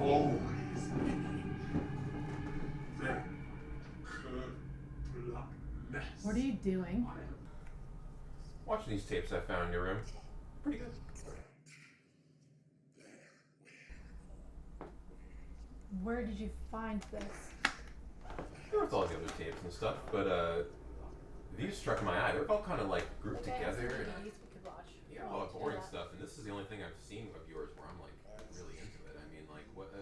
always the What are you doing? Watching these tapes I found in your room. Pretty good. Where did you find this? There was all the other tapes and stuff, but these struck my eye. They're all kind of like grouped together. And, We could watch. yeah, all the boring stuff. And this is the only thing I've seen of yours where I'm like really into it. I mean, like what?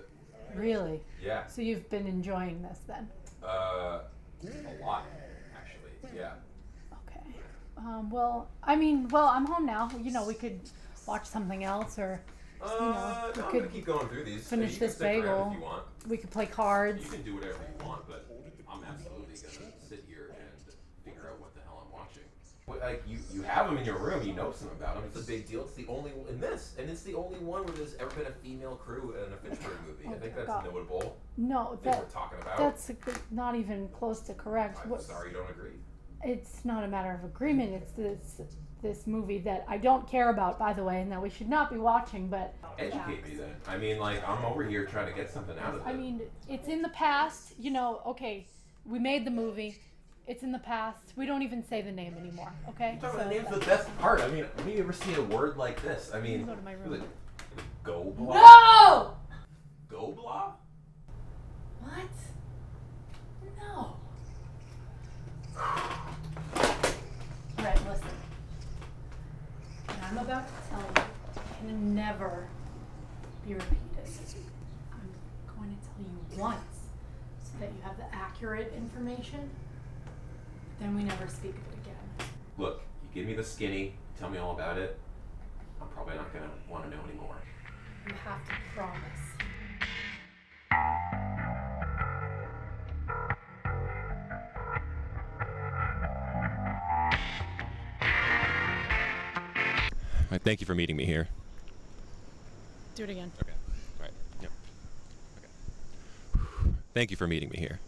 Really? Yeah. So you've been enjoying this then? A lot, actually. Yeah. Okay. Well, I'm home now. You know, we could watch something else, or No, I'm gonna keep going through these. finish You can this stick around bagel. if you want. We could play cards. You can do whatever you want, but I'm absolutely gonna sit here and figure out what the hell I'm watching. Like you have them in your room, you know something about them. It's a big deal. It's the only in this, and it's the only one where there's ever been a female crew in a Fitchburg movie. I think that's notable. No, Thing we're talking about. that's not even close to correct. I'm sorry you don't agree. It's not a matter of agreement. It's this movie that I don't care about, by the way, and that we should not be watching. But Educate me then. I mean, like I'm over here trying to get something out of it. I mean, it's in the past. You know, okay, we made the movie. It's in the past. We don't even say the name anymore. Okay. The name's the best part. I mean, have you ever seen a word like this? I mean, Go to my room. like, Gooblah? No! Gooblah? What? No. Right, listen. What I'm about to tell you can never be repeated. I'm going to tell you once so that you have the accurate information. Then we never speak of it again. Look, you give me the skinny, tell me all about it. I'm probably not gonna want to know anymore. You have to promise. Thank you for meeting me here. Do it again. Okay. All right. Yep. Okay. Thank you for meeting me here.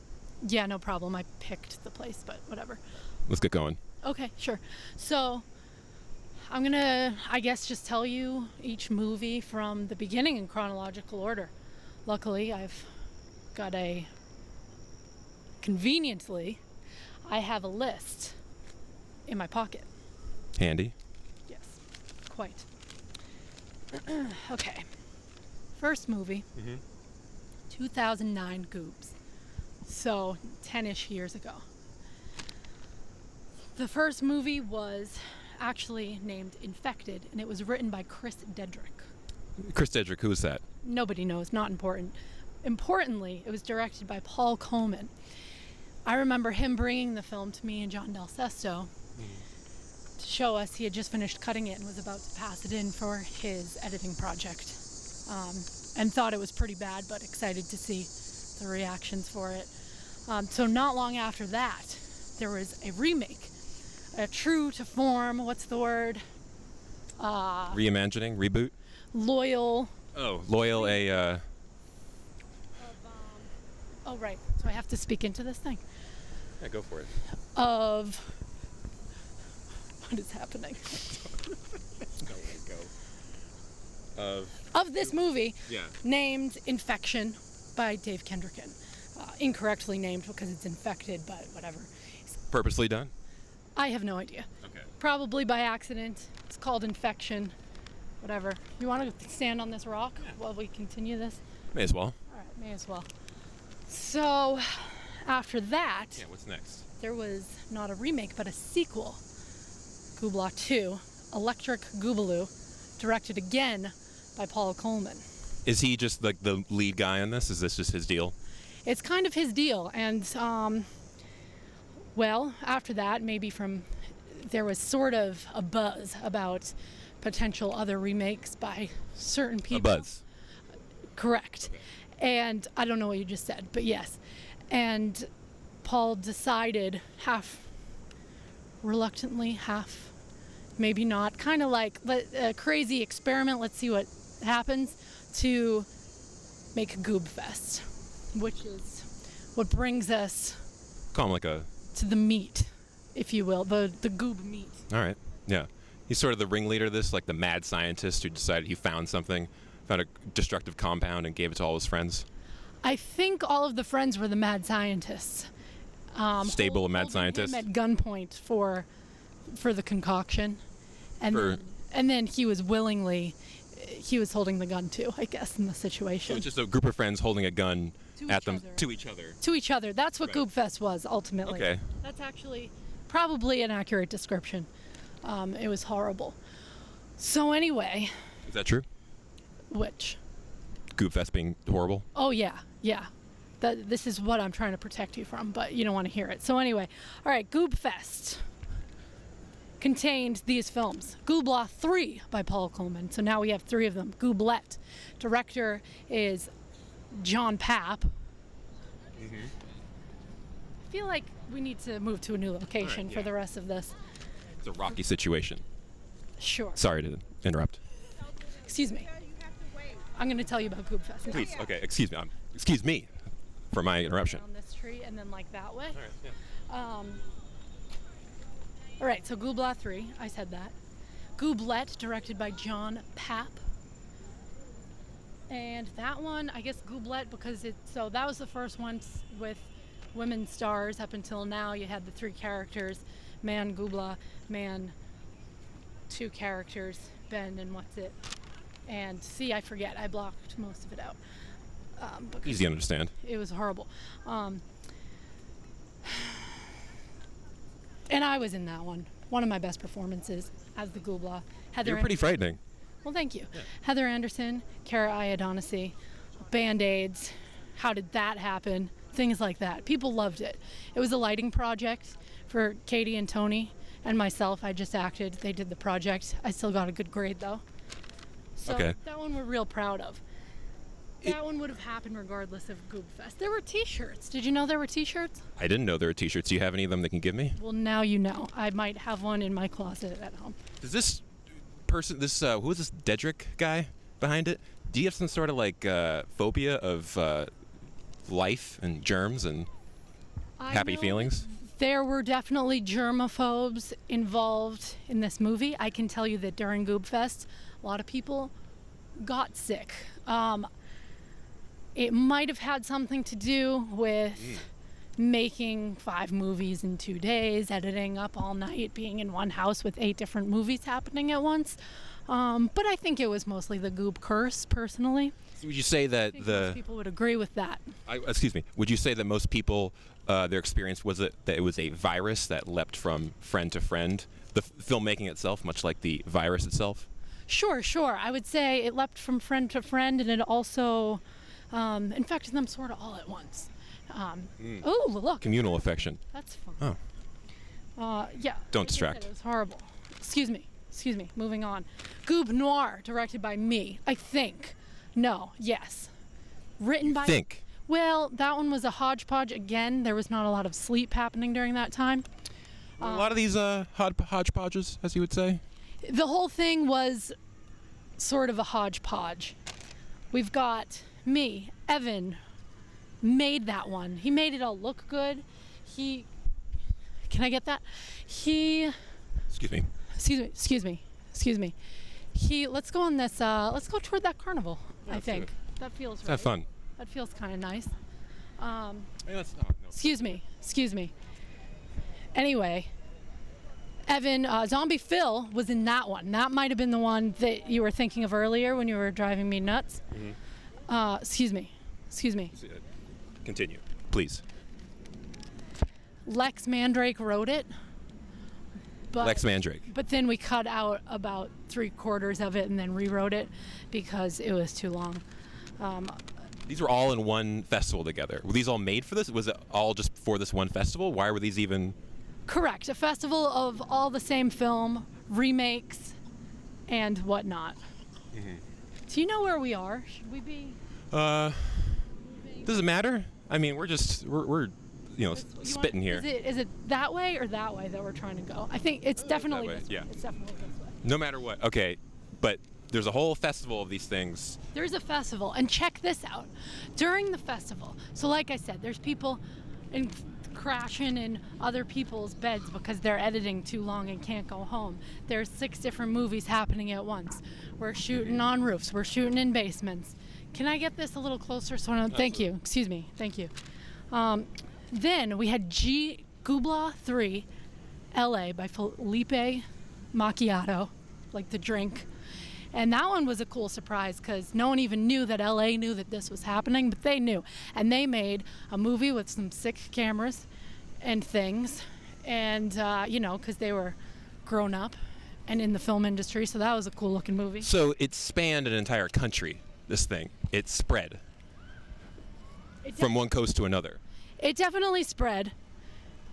Yeah, no problem. I picked the place, but whatever. Let's get going. Okay, sure. So, I'm gonna, I guess, just tell you each movie from the beginning in chronological order. Luckily, I've got conveniently, I have a list in my pocket. Handy. Yes, quite. Okay. First movie, 2009 Goobs. So, 10-ish years ago. The first movie was actually named Infected, and it was written by Chris Dedrick. Chris Dedrick, who is that? Nobody knows, not important. Importantly, it was directed by Paul Coleman. I remember him bringing the film to me and John Del Sesto to show us. He had just finished cutting it and was about to pass it in for his editing project. And thought it was pretty bad, but excited to see the reactions for it. So not long after that, there was a remake. A true to form, what's the word? Reimagining? Reboot? Loyal. Oh, loyal Oh, right. So I have to speak into this thing. Yeah, go for it. Of. What is happening? Go. Of this movie, Yeah. named Infection by Dave Kendrickin. Incorrectly named because it's infected, but whatever. Purposely done? I have no idea. Okay. Probably by accident. It's called Infection. Whatever. You want to stand on this rock while we continue this? May as well. All right, may as well. So, after that, Yeah, what's next? there was not a remake, but a sequel. Gooblah 2, Electric Goobaloo, directed again by Paul Coleman. Is he just like the lead guy on this? Is this just his deal? It's kind of his deal, and well, after that, there was sort of a buzz about potential other remakes by certain people. A buzz. Correct. And I don't know what you just said, but yes. And Paul decided, half reluctantly, half maybe not, kind of like a crazy experiment, let's see what happens, to make Goob Fest, which is what brings us Call him like a... to the meat, if you will, the Goob Meat. All right. Yeah. He's sort of the ringleader of this, like the mad scientist who decided he found something found a destructive compound and gave it to all his friends? I think all of the friends were the mad scientists. Stable of mad holding scientists? him at gunpoint for the concoction, and then he was holding the gun too, I guess, in the situation. So it's just a group of friends holding a gun to each other. That's what Right. Goobfest was ultimately. Okay. That's actually probably an accurate description. It was horrible. So anyway, Is that true? which? Goobfest being horrible? Oh yeah. This is what I'm trying to protect you from, but you don't want to hear it. So anyway, all right, Goobfest contained these films. Gooblah 3 by Paul Coleman. So now we have 3 of them. Gooblah. Director is John Papp. I feel like we need to move to a new location for yeah. the rest of this. It's a rocky situation. Sure. Sorry to interrupt. Excuse me. I'm going to tell you about Goobfest. Please. Okay. Excuse me. Excuse me for my interruption. Down this tree and then like that way. All right, so Gooblah 3, I said that. Gooblah, directed by John Papp. And that one, I guess Gooblah, because that was the first one with women stars. Up until now, you had the 3 characters, man, Gooblah, man, 2 characters, Ben, and what's it? And C, I forget. I blocked most of it out. Easy to understand. It was horrible. And I was in that one. One of my best performances as the Gooblah. You're pretty frightening. Well, thank you. Yeah. Heather Anderson, Cara O'Donnell, Band-Aids. How did that happen? Things like that. People loved it. It was a lighting project for Katie and Tony and myself. I just acted. They did the project. I still got a good grade, though. So Okay. That one we're real proud of. That one would have happened regardless of Goobfest. There were T-shirts. Did you know there were T-shirts? I didn't know there were T-shirts. Do you have any of them that can give me? Well, now you know. I might have one in my closet at home. Does this person, who is this Dedrick guy behind it? Do you have some sort of like phobia of life and germs and happy feelings? There were definitely germaphobes involved in this movie. I can tell you that during Goobfest, a lot of people got sick. It might have had something to do with making 5 movies in 2 days, editing up all night, being in one house with 8 different movies happening at once. But I think it was mostly the Goob curse, personally. So would you say that Most people would agree with that. excuse me, would you say that most people, their experience was that it was a virus that leapt from friend to friend? The filmmaking itself, much like the virus itself? Sure. I would say it leapt from friend to friend, and it also infected them sort of all at once. Oh, look. Communal affection. That's fun. Oh. Yeah. Don't distract. It was horrible. Excuse me. Moving on. Goob Noir, directed by me, I think. No. Yes. Written by... Think. Well, that one was a hodgepodge. Again, there was not a lot of sleep happening during that time. A lot of these hodgepodges, as you would say. The whole thing was sort of a hodgepodge. We've got me, Evan, made that one. He made it all look good. Can I get that? Excuse me. Excuse me. Let's go on this, let's go toward that carnival, I think. That feels right. Have fun. That feels kind of nice. No. Excuse me. Anyway, Evan, Zombie Phil was in that one. That might have been the one that you were thinking of earlier when you were driving me nuts. Excuse me. Continue, please. Lex Mandrake wrote it. Lex Mandrake. But then we cut out about 3/4 of it and then rewrote it because it was too long. These were all in one festival together. Were these all made for this? Was it all just for this one festival? Why were these even... Correct. A festival of all the same film, remakes, and whatnot. Do you know where we are? Should we be... Does it matter? I mean, we're spitting here. Is it that way or that way that we're trying to go? I think it's definitely way, this way. yeah. It's definitely this way. No matter what. Okay, but there's a whole festival of these things. There's a festival, and check this out. During the festival, so like I said, there's people and crashing in other people's beds because they're editing too long and can't go home. There's 6 different movies happening at once. We're shooting on roofs. We're shooting in basements. Can I get this a little closer? So I don't, thank you. Excuse me. Thank you. Then we had Gooblah 3, LA by Felipe Macchiato, like the drink. And that one was a cool surprise because no one even knew that LA knew that this was happening, but they knew. And they made a movie with some sick cameras and things, and, you know, because they were grown up and in the film industry, so that was a cool looking movie. So it spanned an entire country, this thing. It spread from one coast to another. It definitely spread.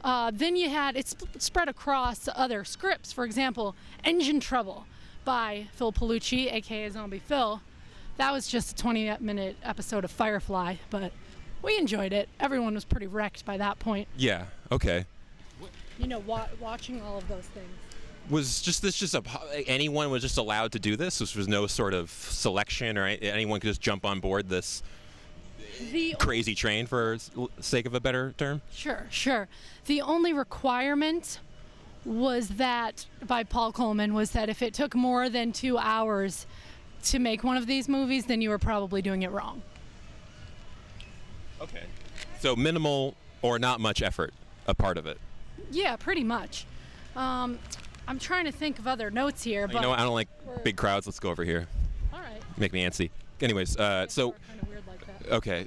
Then you had, it spread across other scripts. For example, Engine Trouble by Phil Pellucci, aka Zombie Phil. That was just a 20-minute episode of Firefly, but we enjoyed it. Everyone was pretty wrecked by that point. Yeah, okay. You know, watching all of those things. Was anyone was just allowed to do this? This was no sort of selection, or anyone could just jump on board this crazy train, for sake of a better term? Sure. The only requirement was that, by Paul Coleman, was that if it took more than 2 hours to make one of these movies, then you were probably doing it wrong. Okay. So minimal or not much effort, a part of it. Yeah, pretty much. I'm trying to think of other notes here, but You know what? I don't like big crowds. Let's go over here. all right. Make me antsy. Anyways, so Kind of weird like that. okay,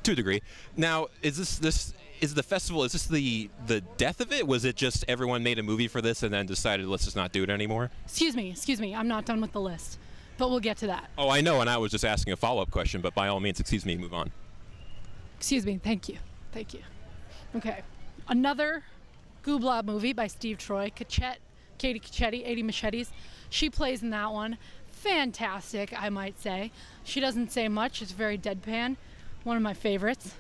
to a degree. Now, is the festival? Is this the death of it? Was it just everyone made a movie for this and then decided let's just not do it anymore? Excuse me. I'm not done with the list, but we'll get to that. Oh, I know, and I was just asking a follow-up question, but by all means, excuse me, move on. Excuse me. Thank you. Okay. Another Gooblah movie by Steve Troy. Katie Cacchetti, 80 Machetes. She plays in that one. Fantastic, I might say. She doesn't say much. It's very deadpan. One of my favorites.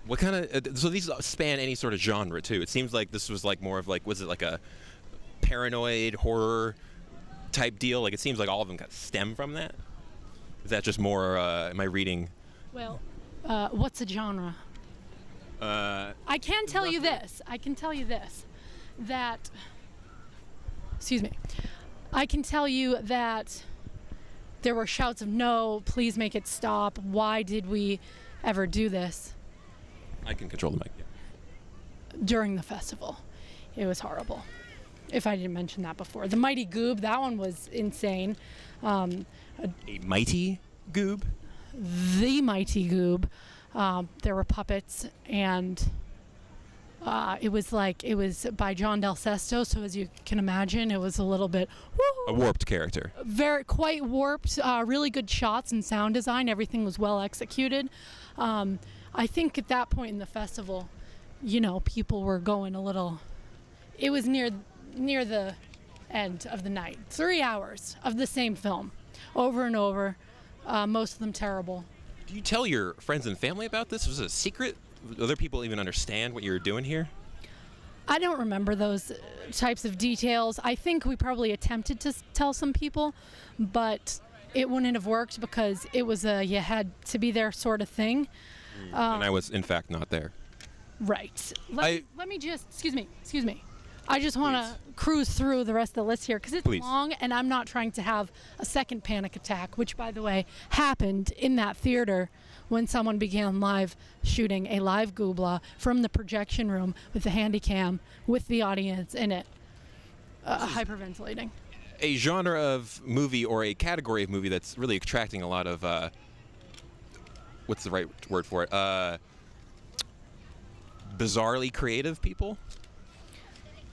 What kind of? So these span any sort of genre too. It seems like this was like more of like, was it like a paranoid horror type deal? Like it seems like all of them kind of stem from that. Is that just more? Am I reading? Well, what's a genre? I can tell you this. That. Excuse me. I can tell you that there were shouts of no, please make it stop. Why did we ever do this? I can control the mic. Yeah. During the festival. It was horrible. If I didn't mention that before. The Mighty Goob, that one was insane. A mighty Goob? The Mighty Goob. There were puppets, and it was by John Del Sesto, so as you can imagine, it was a little bit A warped character. quite warped. Really good shots and sound design. Everything was well executed. I think at that point in the festival, you know, people were going a little. It was near the end of the night. 3 hours of the same film, over and over. Most of them terrible. Do you tell your friends and family about this? Was it a secret? Do other people even understand what you were doing here? I don't remember those types of details. I think we probably attempted to tell some people, but it wouldn't have worked because it was a you had to be there sort of thing. And I was, in fact, not there. Right. Let me just, excuse me. I just want to cruise through the rest of the list here because it's long and I'm not trying to have a second panic attack, which, by the way, happened in that theater when someone began live shooting a live Gooblah from the projection room with the handy cam with the audience in it, hyperventilating. A genre of movie or a category of movie that's really attracting a lot of, what's the right word for it? Bizarrely creative people?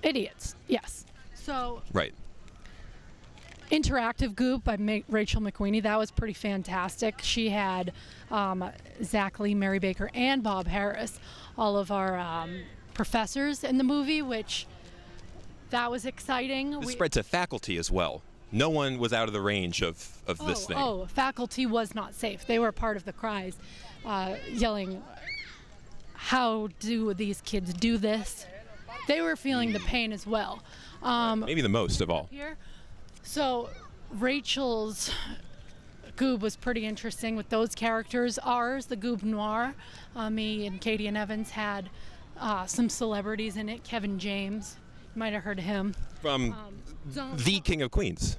Idiots, yes. So, right. Interactive Goob by Rachel McQueenie, that was pretty fantastic. She had Zach Lee, Mary Baker, and Bob Harris, all of our professors in the movie, which that was exciting. This spread to faculty as well. No one was out of the range of this thing. Oh, faculty was not safe. They were part of the cries, yelling, how do these kids do this? They were feeling the pain as well. Maybe the most of all. Here. So Rachel's Goob was pretty interesting with those characters. Ours, the Goob Noir, me and Katie and Evans had some celebrities in it. Kevin James, you might have heard of him. From the King of Queens.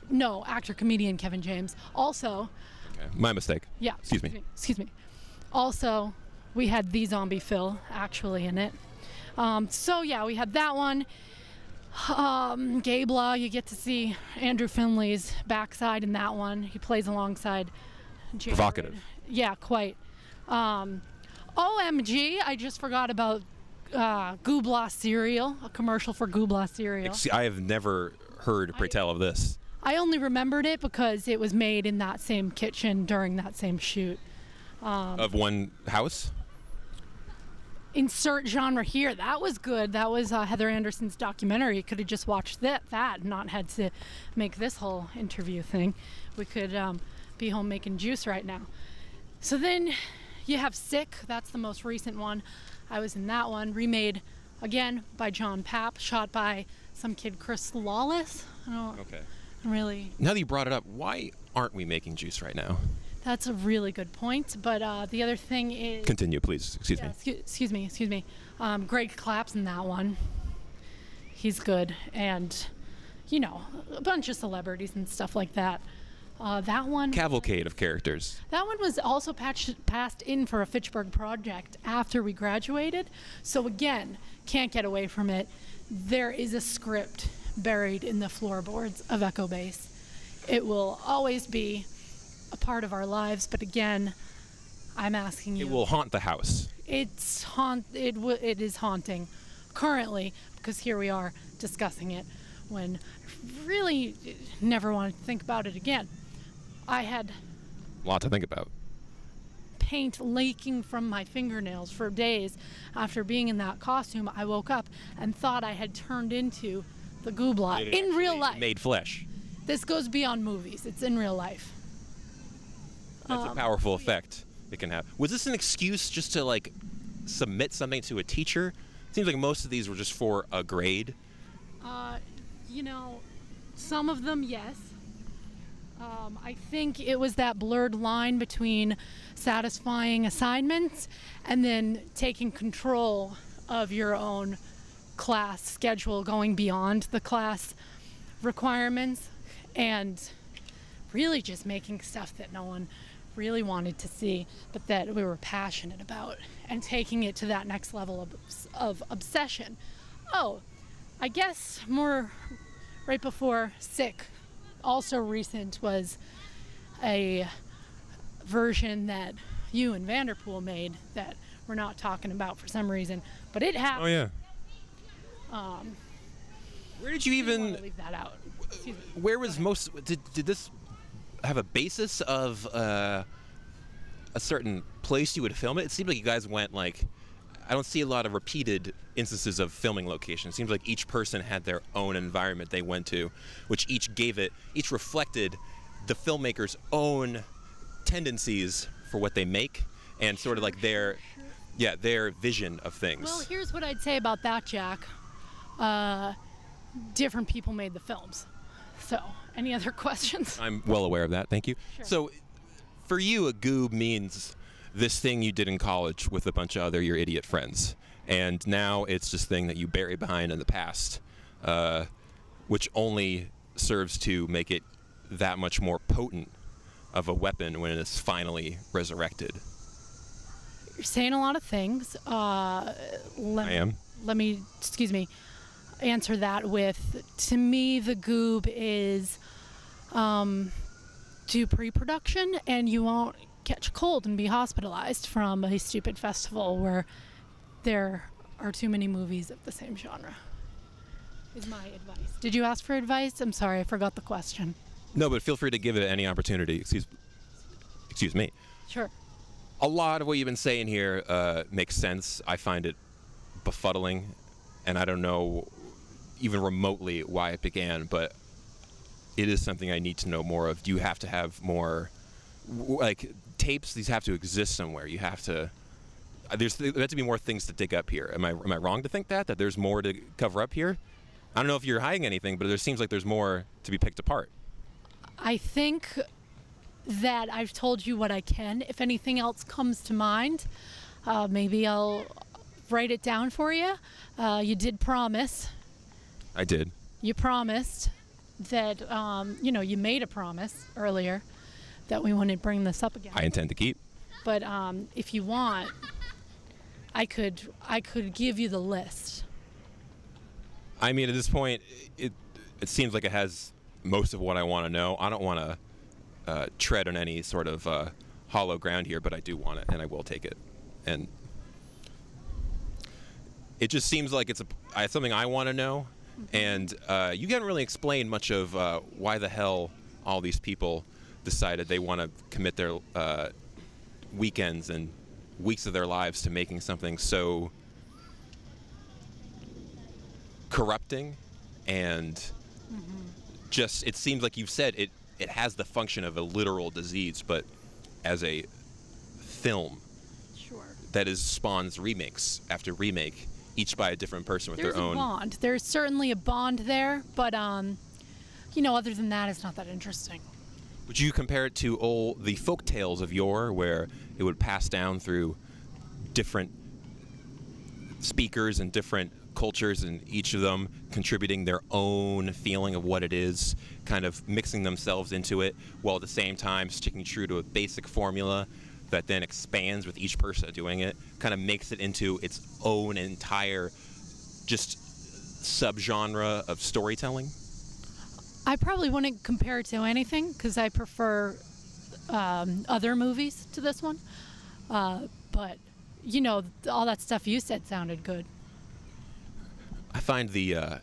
No, actor, comedian Kevin James. Also, Okay. My mistake. yeah. Excuse me. Also, we had the zombie Phil actually in it. So yeah, we had that one. Gooblah, you get to see Andrew Finley's backside in that one. He plays alongside Jared. Provocative. Yeah, quite. OMG, I just forgot about Gooblah cereal, a commercial for Gooblah cereal. I have never heard pray tell of this. I only remembered it because it was made in that same kitchen during that same shoot. Of one house? Insert genre here. That was good. That was Heather Anderson's documentary. You could have just watched that and not had to make this whole interview thing. We could be home making juice right now. So then you have Sick. That's the most recent one. I was in that one. Remade again by John Papp. Shot by some kid, Chris Lawless. Okay. Really. Now that you brought it up, why aren't we making juice right now? That's a really good point. But the other thing is... Continue, please. Excuse me. Excuse me. Greg Clapp's in that one. He's good. And, a bunch of celebrities and stuff like that. That one... Cavalcade of characters. That one was also passed in for a Fitchburg project after we graduated. So again, can't get away from it. There is a script buried in the floorboards of Echo Base. It will always be a part of our lives, but again, I'm asking you. It will haunt the house. It is haunting currently, because here we are discussing it when I really never wanted to think about it again. I had A lot to think about. paint leaking from my fingernails for days. After being in that costume, I woke up and thought I had turned into the Gooblah in real life. Made flesh. This goes beyond movies. It's in real life. That's a powerful effect it can have. Was this an excuse just to submit something to a teacher? Seems like most of these were just for a grade. Some of them, yes. I think it was that blurred line between satisfying assignments and then taking control of your own class schedule, going beyond the class requirements, and really just making stuff that no one really wanted to see, but that we were passionate about, and taking it to that next level of obsession. Oh, I guess more right before Sick, also recent, was a version that you and Vanderpool made that we're not talking about for some reason, but it happened. Oh yeah. Where did you I didn't even? want to leave that out. Excuse me. Where was most? Did this have a basis of a certain place you would film it? It seemed like you guys went I don't see a lot of repeated instances of filming locations. It seems like each person had their own environment they went to, which each reflected the filmmaker's own tendencies for what they make and sort of their vision of things. Well, here's what I'd say about that, Jack. Different people made the films. So, any other questions? I'm well aware of that. Thank you. Sure. So, for you, a goob means this thing you did in college with a bunch of your idiot friends, and now it's this thing that you bury behind in the past, which only serves to make it that much more potent of a weapon when it is finally resurrected. You're saying a lot of things. I am. Let me, answer that with, to me, the Goob is do pre-production, and you won't catch a cold and be hospitalized from a stupid festival where there are too many movies of the same genre, is my advice. Did you ask for advice? I'm sorry, I forgot the question. No, but feel free to give it any opportunity. Excuse me. Sure. A lot of what you've been saying here makes sense. I find it befuddling, and I don't know even remotely why it began, but it is something I need to know more of. Do you have to have more, tapes? These have to exist somewhere. You have to. There have to be more things to dig up here. Am I wrong to think that there's more to cover up here? I don't know if you're hiding anything, but there seems like there's more to be picked apart. I think that I've told you what I can. If anything else comes to mind, maybe I'll write it down for you. You did promise. I did. You promised that, you made a promise earlier that we wouldn't bring this up again. I intend to keep. But if you want, I could give you the list. I mean, at this point, it seems like it has most of what I want to know. I don't want to tread on any sort of hollow ground here, but I do want it, and I will take it. And it just seems like it's something I want to know. And you haven't really explained much of why the hell all these people decided they want to commit their weekends and weeks of their lives to making something so corrupting and just, it seems like you've said it has the function of a literal disease, but as a film that spawns remakes after remake, each by a different person with their own. There's a bond. There's certainly a bond there, but other than that, it's not that interesting. Would you compare it to the folk tales of yore, where it would pass down through different speakers and different cultures, and each of them contributing their own feeling of what it is, kind of mixing themselves into it, while at the same time sticking true to a basic formula that then expands with each person doing it, kind of makes it into its own entire just subgenre of storytelling? I probably wouldn't compare it to anything because I prefer other movies to this one. But, all that stuff you said sounded good. I find the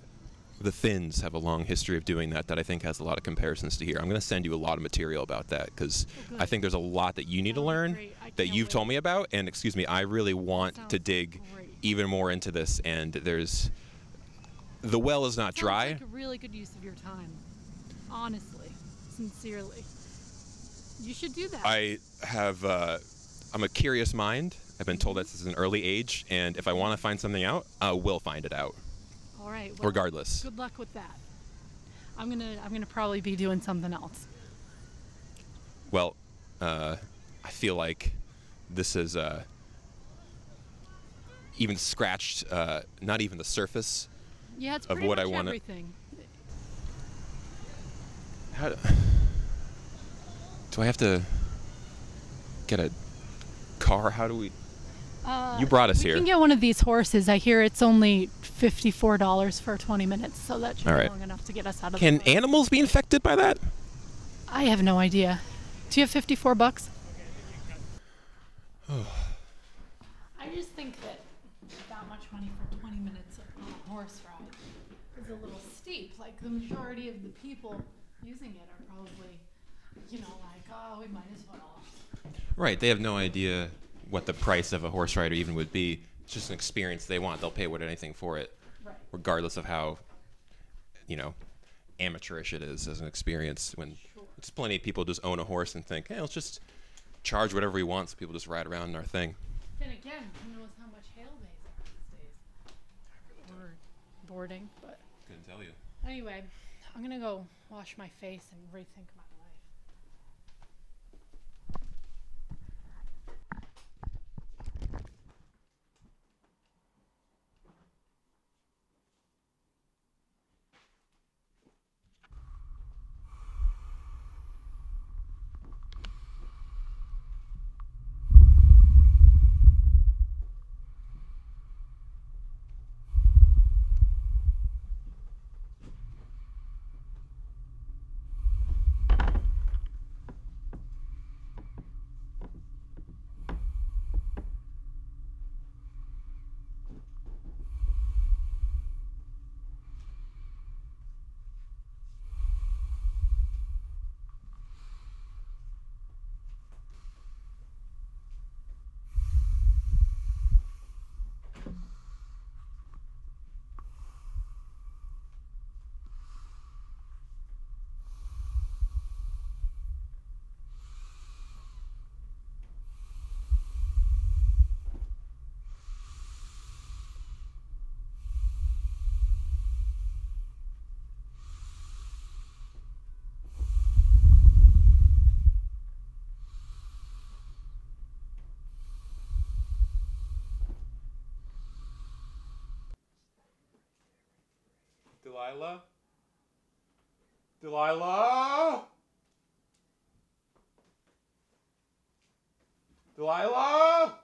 Finns have a long history of doing that I think has a lot of comparisons to here. I'm going to send you a lot of material about that because I think there's a lot that you need to learn that you've told me about. And excuse me, I really want to dig even more into this. And the well is not dry. Sounds like a really good use of your time. Honestly, sincerely. You should do that. I'm a curious mind. I've been told this is an early age, and if I want to find something out, I will find it out. All right. Well, regardless. Good luck with that. I'm gonna probably be doing something else. Well, I feel like this has even scratched not even the surface it's of pretty what much I want to. Everything. Do I have to get a car? How do we? You brought us here. You can get one of these horses. I hear it's only $54 for 20 minutes, so that should be long enough to get us out of the Can animals be infected by that? I have no idea. Do you have $54? I just think that much money for 20 minutes on a horse ride is a little steep. Like, the majority of the people using it are probably, we might as well. Right. They have no idea what the price of a horse rider even would be. It's just an experience they want. They'll pay anything for it, regardless of how, amateurish it is as an experience. When it's plenty of people just own a horse and think, hey, let's just charge whatever we want so people just ride around in our thing. Then again, who knows how much hail days are these days? Or boarding, but. Couldn't tell you. Anyway, I'm gonna go wash my face and rethink my life. Delilah? Delilah? Delilah?